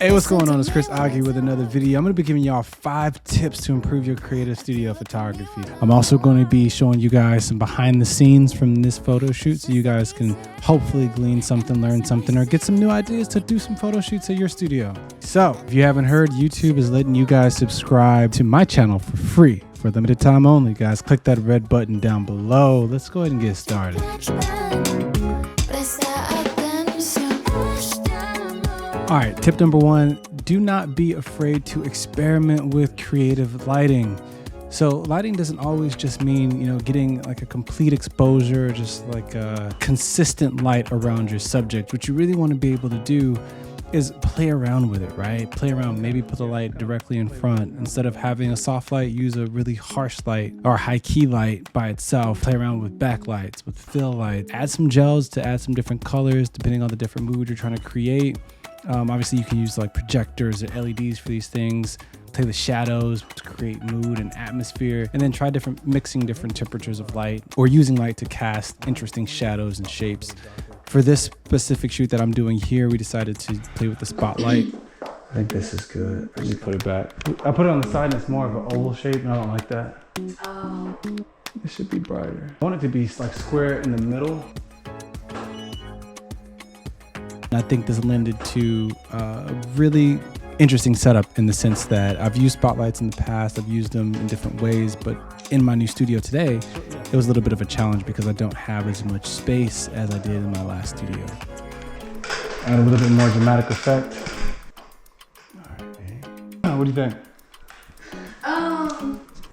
Hey, what's going on? It's Chris Aggie with another video. I'm going to be giving y'all 5 tips to improve your creative studio photography. I'm also going to be showing you guys some behind the scenes from this photo shoot so you guys can hopefully glean something, learn something, or get some new ideas to do some photo shoots at your studio. So if you haven't heard, YouTube is letting you guys subscribe to my channel for free for a limited time only, guys. Click that red button down below. Let's go ahead and get started. All right, tip number 1, do not be afraid to experiment with creative lighting. So lighting doesn't always just mean, getting like a complete exposure, just like a consistent light around your subject. What you really want to be able to do is play around with it, right? Play around, maybe put the light directly in front. Instead of having a soft light, use a really harsh light or high key light by itself. Play around with backlights, with fill lights. Add some gels to add some different colors depending on the different mood you're trying to create. Obviously you can use like projectors or LEDs for these things. Play with shadows to create mood and atmosphere, and then try mixing different temperatures of light or using light to cast interesting shadows and shapes. For this specific shoot that I'm doing here, we decided to play with the spotlight. I think this is good. Let me put it back. I put it on the side and it's more of an oval shape and I don't like that. Oh. It should be brighter. I want it to be like square in the middle. I think this lended to a really interesting setup in the sense that I've used spotlights in the past, I've used them in different ways, but in my new studio today, it was a little bit of a challenge because I don't have as much space as I did in my last studio. Add a little bit more dramatic effect. All right. What do you think?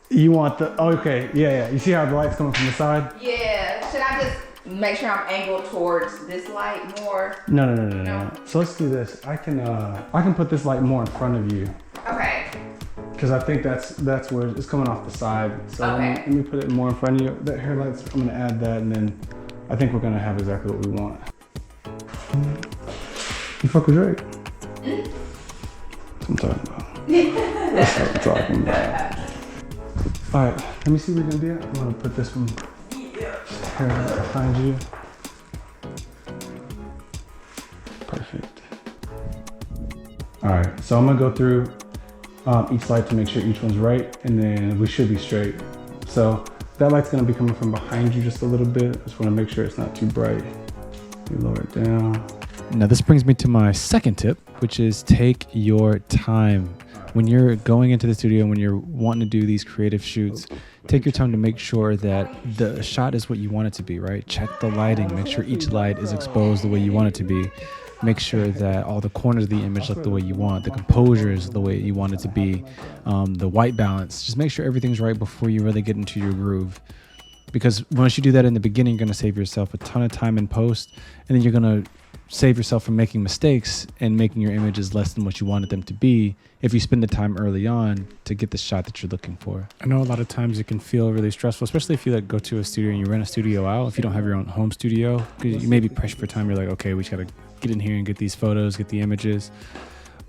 You want the, okay, yeah. You see how the light's coming from the side? Yeah, should I just make sure I'm angled towards this light more? No. So let's do this. I can put this light more in front of you. Okay. Because I think that's where it's coming off the side. So okay. let me put it more in front of you. That hair lights, I'm gonna add that, and then I think we're gonna have exactly what we want. You fuck with Drake? That's what I'm talking about. That's what I'm talking about. All right, let me see where you're gonna be at. I'm gonna put this one here behind you. Perfect. All right, so I'm gonna go through each light to make sure each one's right, and then we should be straight. So that light's gonna be coming from behind you just a little bit. I just wanna make sure it's not too bright. You lower it down. Now this brings me to my second tip, which is take your time. When you're going into the studio, when you're wanting to do these creative shoots, take your time to make sure that the shot is what you want it to be, right? Check the lighting, make sure each light is exposed the way you want it to be. Make sure that all the corners of the image look the way you want, the composure is the way you want it to be, the white balance. Just make sure everything's right before you really get into your groove. Because once you do that in the beginning, you're gonna save yourself a ton of time in post, and then you're gonna save yourself from making mistakes and making your images less than what you wanted them to be if you spend the time early on to get the shot that you're looking for. I know a lot of times it can feel really stressful, especially if you go to a studio and you rent a studio out, if you don't have your own home studio, because you may be pressed for time. You're like, okay, we just gotta get in here and get these photos, get the images.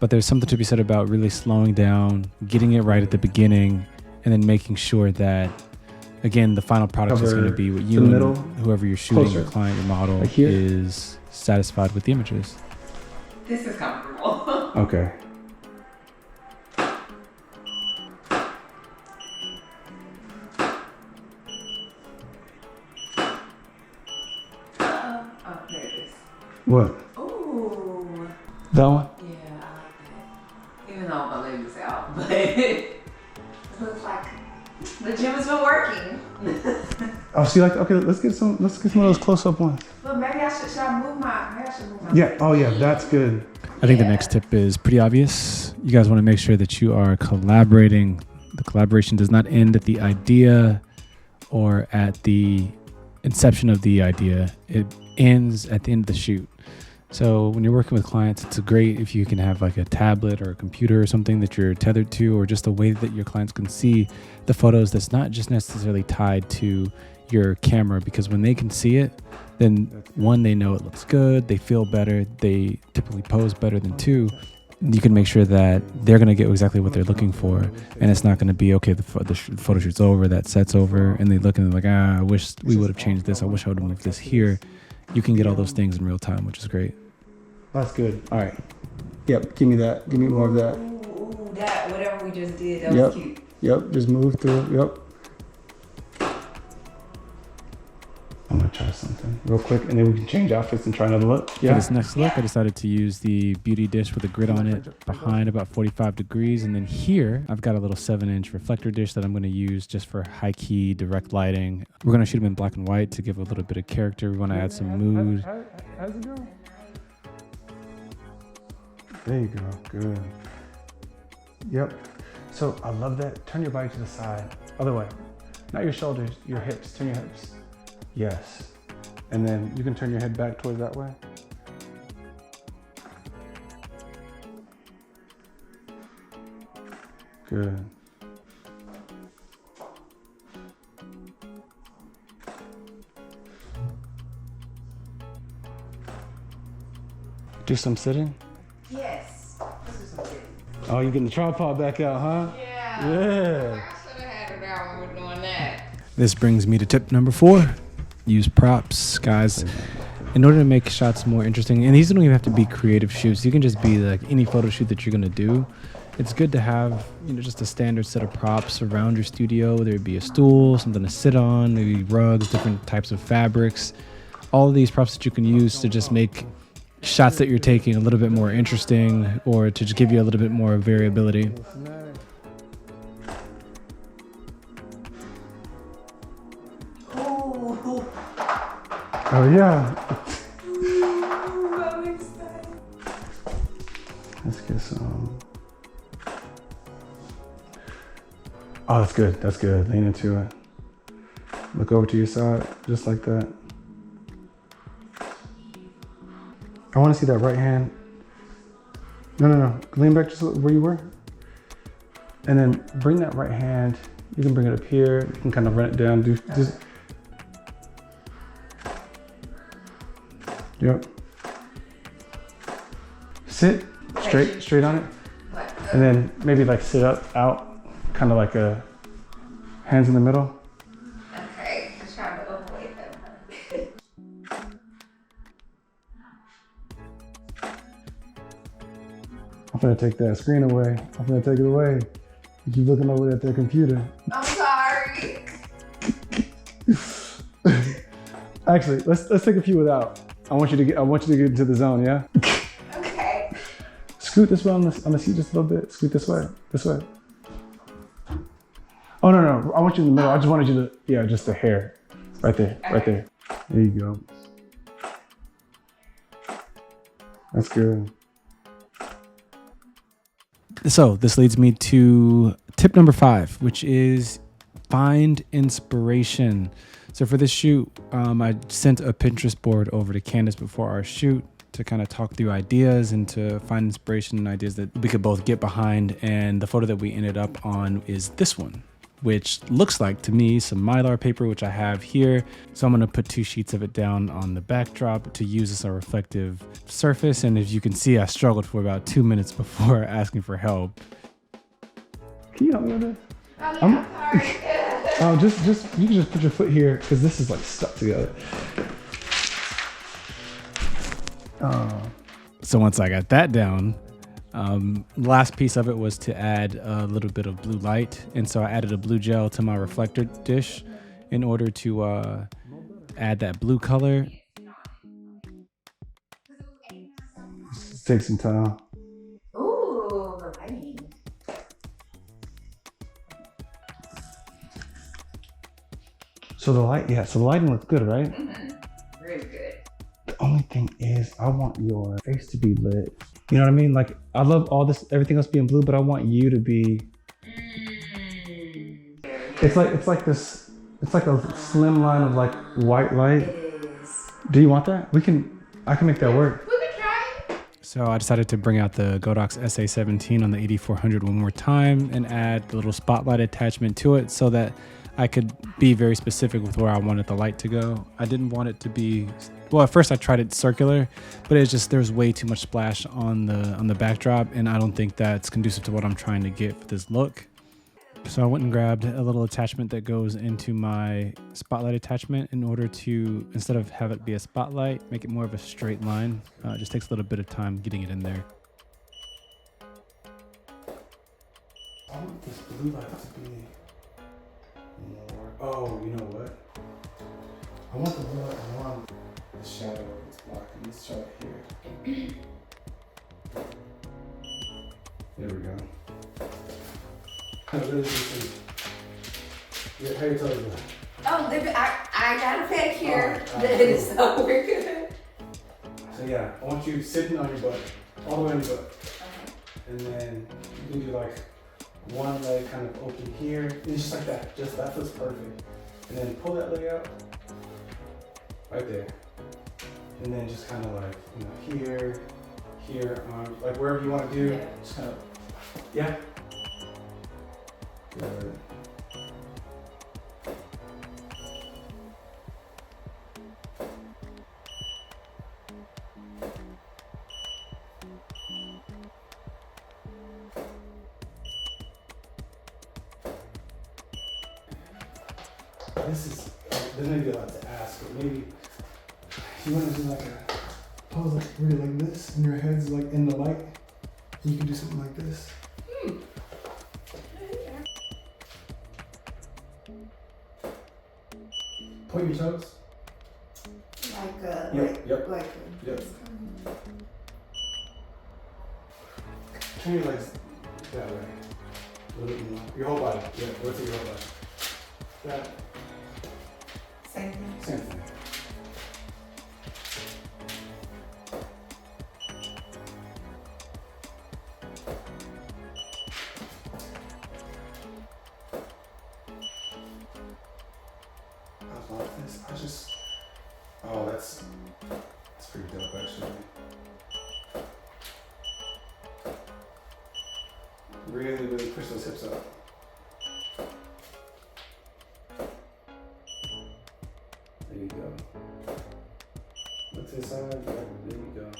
But there's something to be said about really slowing down, getting it right at the beginning, and then making sure that, again, the final product is gonna be what you and whoever you're shooting, your client, your model, is satisfied with the images. This is comfortable. Okay. Oh, there it is. What? Ooh. That one? Yeah, I like that. Even though my leg is out, but it looks like the gym has been working. Oh, so you like, okay, let's get some of those close-up ones. But maybe I should move my Yeah, oh yeah, that's good. I think the next tip is pretty obvious. You guys want to make sure that you are collaborating. The collaboration does not end at the idea or at the inception of the idea. It ends at the end of the shoot. So when you're working with clients, it's great if you can have like a tablet or a computer or something that you're tethered to, or just a way that your clients can see the photos that's not just necessarily tied to your camera, because when they can see it, then one, they know it looks good, they feel better, they typically pose better than two. You can make sure that they're going to get exactly what they're looking for, and it's not going to be, okay, the photo shoot's over, that set's over, and they look and they're like, I wish we would have changed this, I wish I would have moved this here. You can get all those things in real time, which is great. That's good. All right. Yep, give me that. Give me more of that. Ooh, that, whatever we just did, that was cute. Yep, just move through. Yep. I'm gonna try something real quick, and then we can change outfits and try another look. For this next look, I decided to use the beauty dish with a grid on it behind about 45 degrees. And then here, I've got a little 7-inch reflector dish that I'm going to use just for high key direct lighting. We're going to shoot them in black and white to give a little bit of character. We want to add some mood. How's it go? There you go, good. Yep, so I love that. Turn your body to the side. Other way, not your shoulders, your hips, turn your hips. Yes. And then you can turn your head back towards that way. Good. Do some sitting? Yes. This is some good. Oh, you're getting the tripod back out, huh? Yeah. Yeah. I should have had it out when we were doing that. This brings me to tip number 4. Use props, guys. In order to make shots more interesting, and these don't even have to be creative shoots. You can just be like any photo shoot that you're gonna do. It's good to have, just a standard set of props around your studio, whether it be a stool, something to sit on, maybe rugs, different types of fabrics. All of these props that you can use to just make shots that you're taking a little bit more interesting, or to just give you a little bit more variability. Oh yeah. Ooh, I'm excited. Let's get some. Oh, that's good. That's good. Lean into it. Look over to your side, just like that. I want to see that right hand. No. Lean back just where you were. And then bring that right hand. You can bring it up here. You can kind of run it down. Just. Yep. Sit straight on it. And then maybe like sit up, out, kind of like a hands in the middle. Okay, just trying to avoid them. I'm gonna take that screen away. I'm gonna take it away. You keep looking over at their computer. I'm sorry. Actually, let's take a few without. I want you to get into the zone, yeah? Okay. Scoot this way on the seat just a little bit. Scoot this way. Oh no, I want you in the middle. I just wanted you to, just the hair. Right there, right there. There you go. That's good. So this leads me to tip number 5, which is find inspiration. So for this shoot, I sent a Pinterest board over to Candace before our shoot to kind of talk through ideas and to find inspiration and ideas that we could both get behind. And the photo that we ended up on is this one, which looks like to me some Mylar paper, which I have here. So I'm gonna put 2 sheets of it down on the backdrop to use as a reflective surface. And as you can see, I struggled for about 2 minutes before asking for help. Can you help me with this? Oh, yeah, I'm sorry. Oh, just you can just put your foot here because this is like stuck together. So once I got that down, last piece of it was to add a little bit of blue light. And so I added a blue gel to my reflector dish in order to add that blue color. Just take some time. Ooh, the lighting. So the lighting looks good, right? Mm-hmm. Really good. The only thing is I want your face to be lit. You know what I mean? Like I love everything else being blue, but I want you to be. It's like a slim line of like white light. It is. Do you want that? I can make that work. We can try it. So I decided to bring out the Godox SA17 on the 8400 one more time and add the little spotlight attachment to it so that I could be very specific with where I wanted the light to go. I didn't want it to be, well, at first I tried it circular, but it's just, there's way too much splash on the backdrop, and I don't think that's conducive to what I'm trying to get for this look. So I went and grabbed a little attachment that goes into my spotlight attachment in order to, instead of have it be a spotlight, make it more of a straight line. It just takes a little bit of time getting it in there. I want this blue light to be more. Oh, you know what? I want the blue light along the shadow it's blocking. Let's try it here. There we go. I really do think. Yeah, how you tell you that? Oh, I got a pick here. Alright, So we're good. So yeah, I want you sitting on your butt, all the way on your butt. Okay. And then you can do like one leg kind of open here. And just like that. Just that feels perfect. And then pull that leg out. Right there. And then just kind of like, here, like wherever you want to do. Yeah. Just kind of, yeah. Good. There's maybe a lot to ask, but maybe you want to do like a pose like really like this, and your head's like in the light. You can do something like this. Point your toes. Yep. Turn your legs that way. A little bit more. Your whole body. Yeah, rotate your whole body. That. Same thing. Same thing. I love this. Oh, that's pretty dope actually. Really, really push those hips up. There you go. Look to the side. Yeah, there you go.